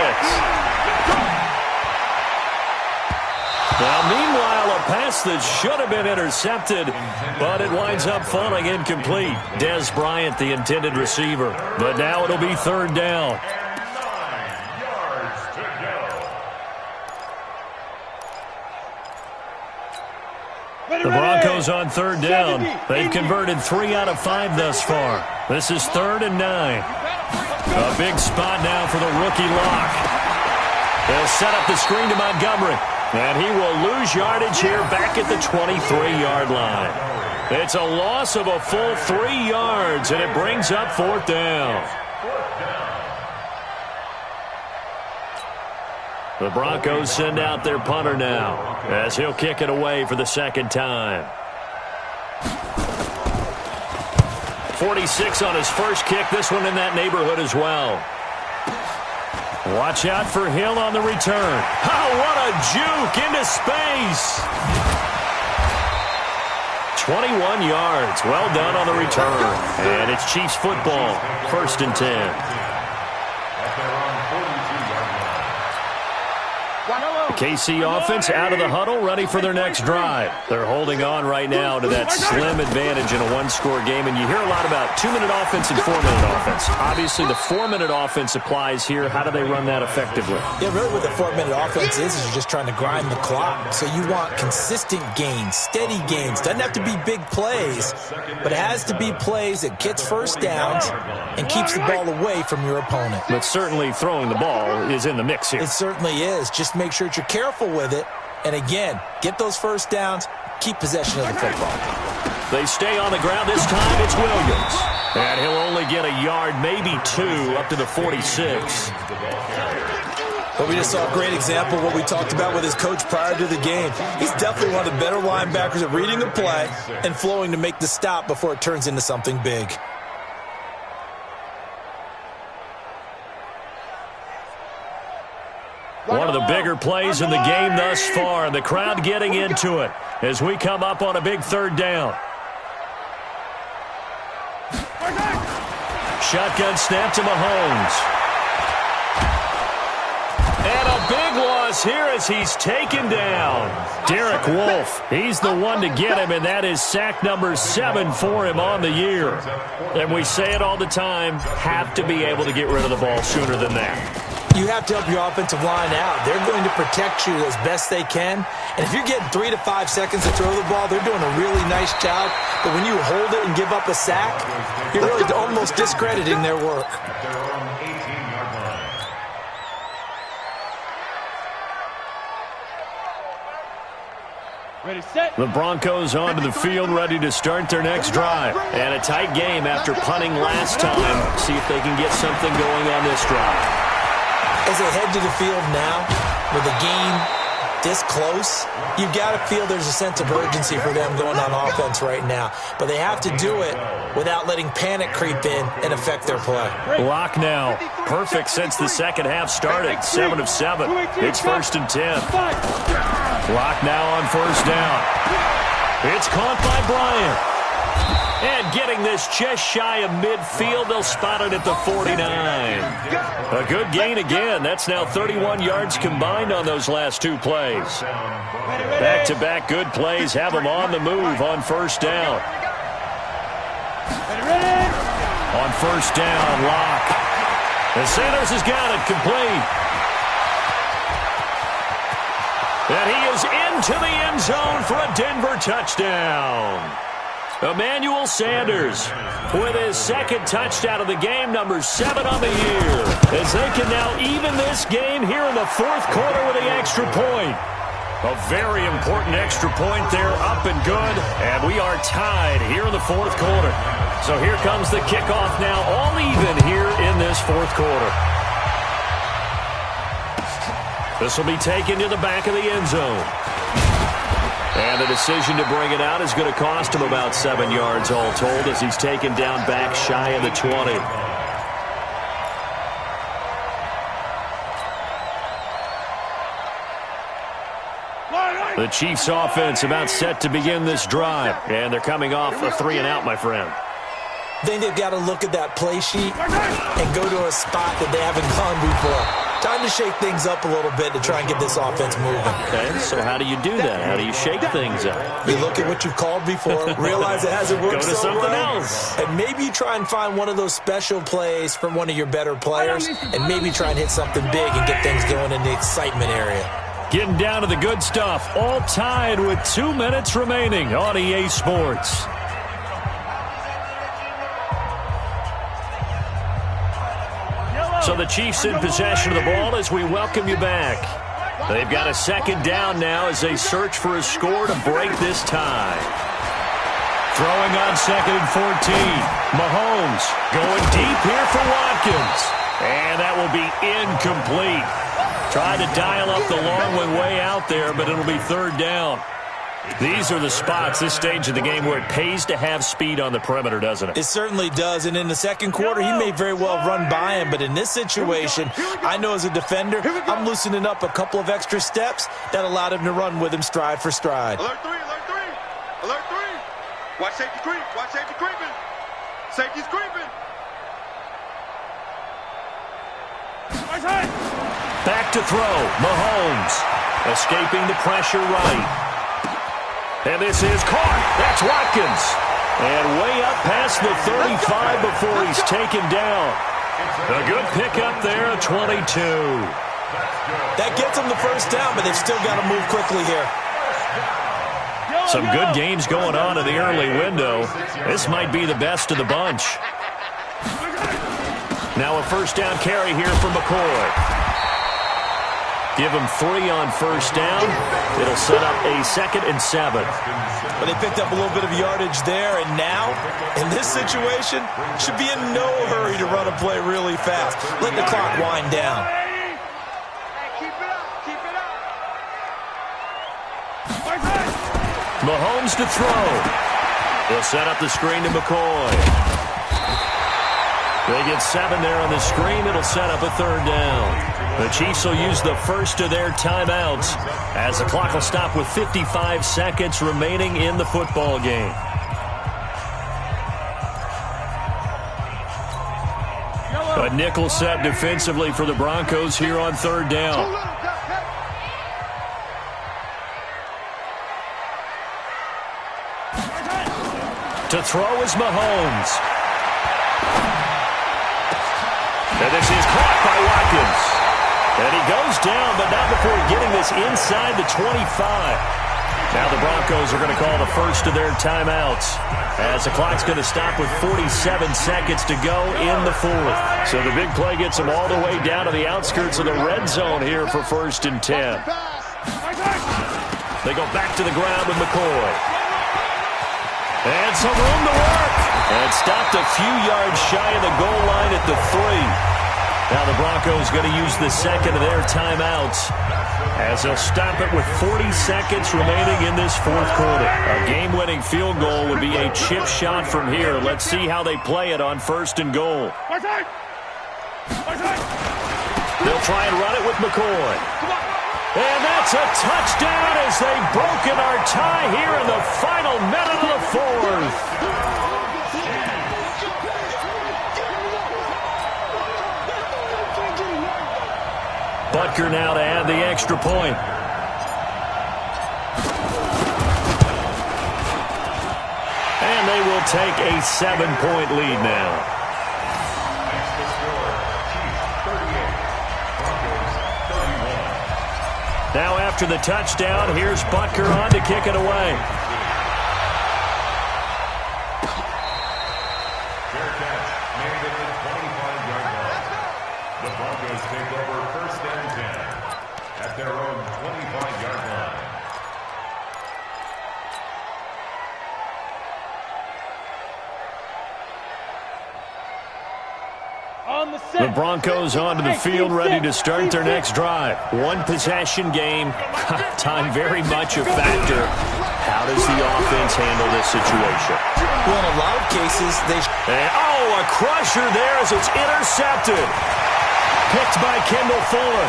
Now, meanwhile, pass that should have been intercepted, but it winds up falling incomplete. Des Bryant, the intended receiver. But now it'll be third down. The Broncos on third down. They've converted 3 out of 5 thus far. This is 3rd and 9. A big spot now for the rookie lock. They'll set up the screen to Montgomery. And he will lose yardage here back at the 23-yard line. It's a loss of a full 3 yards, and it brings up 4th down. The Broncos send out their punter now as he'll kick it away for the second time. 46 on his first kick. This one in that neighborhood as well. Watch out for Hill on the return. Oh, what a juke into space. 21 yards. Well done on the return. And it's Chiefs football. 1st and 10. The KC offense out of the huddle, ready for their next drive. They're holding on right now to that slim advantage in a one-score game, and you hear a lot about 2-minute offense and 4-minute offense. Obviously, the 4-minute offense applies here. How do they run that effectively? Yeah, really what the 4-minute offense is you're just trying to grind the clock. So you want consistent gains, steady gains. Doesn't have to be big plays, but it has to be plays that gets first downs and keeps the ball away from your opponent. But certainly throwing the ball is in the mix here. It certainly is. Just make sure you're careful with it. And again, get those first downs, keep possession of the football. They stay on the ground. This time it's Williams. And he'll only get a yard, maybe 2, up to the 46. But we just saw a great example of what we talked about with his coach prior to the game. He's definitely one of the better linebackers at reading a play and flowing to make the stop before it turns into something big. One of the bigger plays in the game thus far, and the crowd getting into it as we come up on a big 3rd down. Shotgun snap to Mahomes. And a big loss here as he's taken down. Derek Wolfe, he's the one to get him, and that is sack number 7 for him on the year. And we say it all the time, have to be able to get rid of the ball sooner than that. You have to help your offensive line out. They're going to protect you as best they can. And if you're getting 3 to 5 seconds to throw the ball, they're doing a really nice job. But when you hold it and give up a sack, you're really almost discrediting their work. Ready, set. The Broncos onto the field, ready to start their next drive. And a tight game after punting last time. See if they can get something going on this drive. As they head to the field now, with the game this close, you've got to feel there's a sense of urgency for them going on offense right now. But they have to do it without letting panic creep in and affect their play. Lock now. Perfect since the second half started. 7 of 7. It's 1st and 10. Lock now on 1st down. It's caught by Bryant. And getting this just shy of midfield, they'll spot it at the 49. A good gain again. That's now 31 yards combined on those last 2 plays. Back-to-back good plays have them on the move on 1st down. On 1st down, Lock. And Sanders has got it complete. And he is into the end zone for a Denver touchdown. Emmanuel Sanders with his 2nd touchdown of the game, number 7 on the year, as they can now even this game here in the 4th quarter with the extra point. A very important extra point there, up and good, and we are tied here in the 4th quarter. So here comes the kickoff now, all even here in this 4th quarter. This will be taken to the back of the end zone. And the decision to bring it out is going to cost him about 7 yards all told as he's taken down back shy of the 20. The Chiefs offense about set to begin this drive. And they're coming off a 3-and-out, my friend. Then they've got to look at that play sheet and go to a spot that they haven't gone before. Time to shake things up a little bit to try and get this offense moving. Okay, so how do you do that? How do you shake things up? You look at what you've called before, realize it hasn't worked Go to so something well, else. and maybe you try and find one of those special plays from one of your better players, and maybe try and hit something big and get things going in the excitement area. Getting down to the good stuff. All tied with 2 minutes remaining on EA Sports. So the Chiefs in possession of the ball as we welcome you back. They've got a second down now as they search for a score to break this tie. Throwing on 2nd and 14. Mahomes going deep here for Watkins. And that will be incomplete. Tried to dial up the long one way out there, but it'll be 3rd down. These are the spots, this stage of the game, where it pays to have speed on the perimeter, doesn't it? It certainly does, and in the second quarter, he may very well run by him, but in this situation, I know as a defender, I'm loosening up a couple of extra steps that allowed him to run with him stride for stride. Alert 3, alert 3, alert 3. Watch safety creep, watch safety creeping. Safety's creeping. Back to throw, Mahomes, escaping the pressure right. And this is caught. That's Watkins. And way up past the 35 before he's taken down. A good pickup there, a 22. That gets them the first down, but they've still got to move quickly here. Some good games going on in the early window. This might be the best of the bunch. Now a first down carry here for McCoy. Give him 3 on first down. It'll set up a 2nd and 7. But they picked up a little bit of yardage there, and now, in this situation, should be in no hurry to run a play really fast. Let the clock wind down. Keep it up, keep it up. Mahomes to throw. They'll set up the screen to McCoy. They get 7 there on the screen. It'll set up a 3rd down. The Chiefs will use the first of their timeouts as the clock will stop with 55 seconds remaining in the football game. A nickel set defensively for the Broncos here on 3rd down. To throw is Mahomes. And this is caught by Watkins. And he goes down, but not before getting this inside the 25. Now the Broncos are going to call the first of their timeouts as the clock's going to stop with 47 seconds to go in the 4th. So the big play gets them all the way down to the outskirts of the red zone here for 1st and 10. They go back to the ground with McCoy. And some room to work. And stopped a few yards shy of the goal line at the 3. Now the Broncos going to use the 2nd of their timeouts as they'll stop it with 40 seconds remaining in this 4th quarter. A game-winning field goal would be a chip shot from here. Let's see how they play it on 1st and goal. They'll try and run it with McCoy. And that's a touchdown as they've broken our tie here in the final minute of the 4th. Butker now to add the extra point. And they will take a 7-point lead now. Extra score, Chiefs 38, Broncos 31. Now after the touchdown, here's Butker on to kick it away. Fair catch made at the 25-yard line. The Broncos take over 1st and 10 at their own 25-yard line. The Broncos onto the field ready to start their next drive. One possession game. Time very much a factor. How does the offense handle this situation? Well, in a lot of cases, a crusher there as it's intercepted. Picked by Kendall Fuller.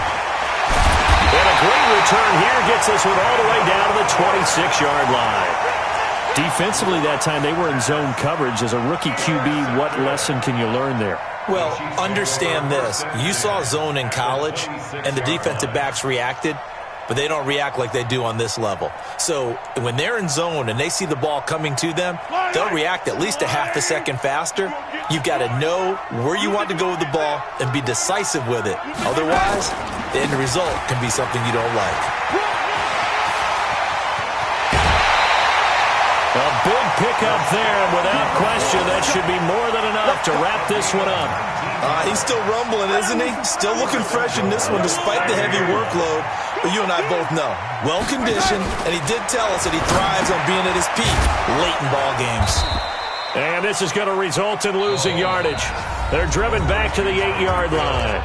And a great return here gets us all the way down to the 26-yard line. Defensively that time, they were in zone coverage. As a rookie QB, what lesson can you learn there? Well, understand this. You saw zone in college, and the defensive backs reacted, but they don't react like they do on this level. So when they're in zone and they see the ball coming to them, they'll react at least a half a second faster. You've got to know where you want to go with the ball and be decisive with it. Otherwise, the end result can be something you don't like. A big pickup there, and without question, that should be more than enough to wrap this one up. He's still rumbling, isn't he? Still looking fresh in this one despite the heavy workload. But you and I both know, well-conditioned, and he did tell us that he thrives on being at his peak late in ball games. And this is going to result in losing yardage. They're driven back to the 8-yard line.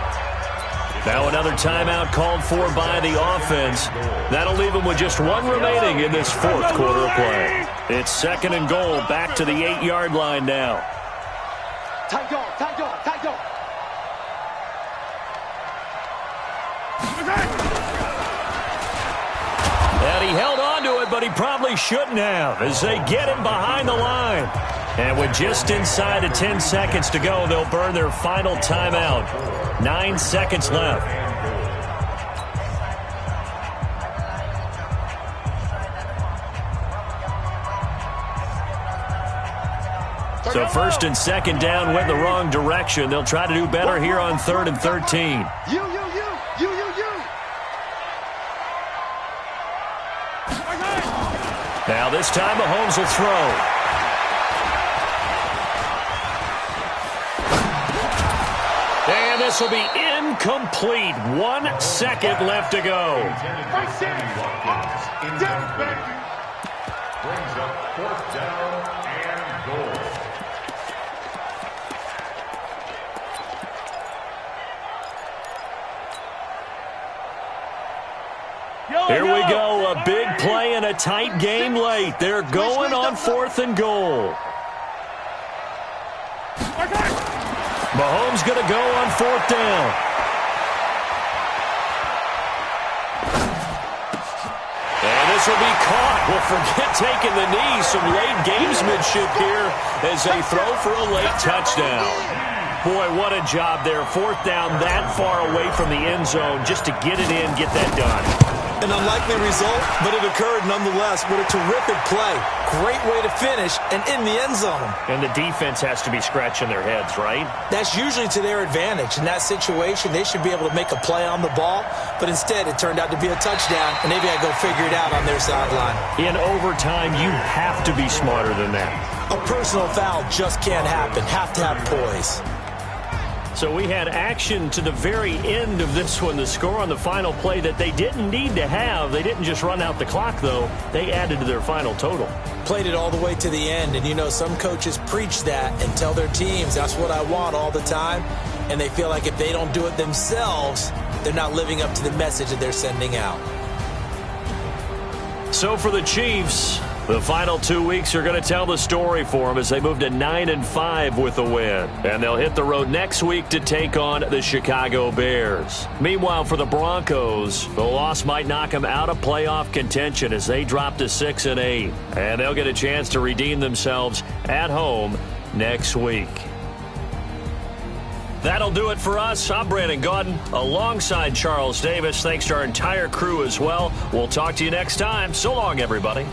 Now another timeout called for by the offense. That'll leave them with just one remaining in this fourth quarter of play. It's 2nd and goal, back to the 8-yard line now. Tight go. And he held on to it, but he probably shouldn't have as they get him behind the line. And with just inside of 10 seconds to go, they'll burn their final timeout. 9 seconds left. So 1st and 2nd down went the wrong direction. They'll try to do better here on 3rd and 13. You. Now this time Mahomes will throw. And this will be incomplete. 1 second left to go. Brings up 4th down and goal. Here we go, a big play in a tight game late. They're going on 4th and goal. Mahomes going to go on 4th down. And this will be caught. Well, forget taking the knee. Some late gamesmanship here as they throw for a late touchdown. Boy, what a job there. 4th down that far away from the end zone just to get it in, get that done. An unlikely result, but it occurred nonetheless. What a terrific play. Great way to finish and in the end zone. And the defense has to be scratching their heads, right? That's usually to their advantage. In that situation, they should be able to make a play on the ball, but instead it turned out to be a touchdown, and they've got to go figure it out on their sideline. In overtime, you have to be smarter than that. A personal foul just can't happen. Have to have poise. So we had action to the very end of this one. The score on the final play that they didn't need to have. They didn't just run out the clock, though. They added to their final total. Played it all the way to the end. And, you know, some coaches preach that and tell their teams, that's what I want all the time. And they feel like if they don't do it themselves, they're not living up to the message that they're sending out. So for the Chiefs, the final 2 weeks are going to tell the story for them as they move to 9-5 with a win. And they'll hit the road next week to take on the Chicago Bears. Meanwhile, for the Broncos, the loss might knock them out of playoff contention as they drop to 6-8. And they'll get a chance to redeem themselves at home next week. That'll do it for us. I'm Brandon Gaudin alongside Charles Davis. Thanks to our entire crew as well. We'll talk to you next time. So long, everybody.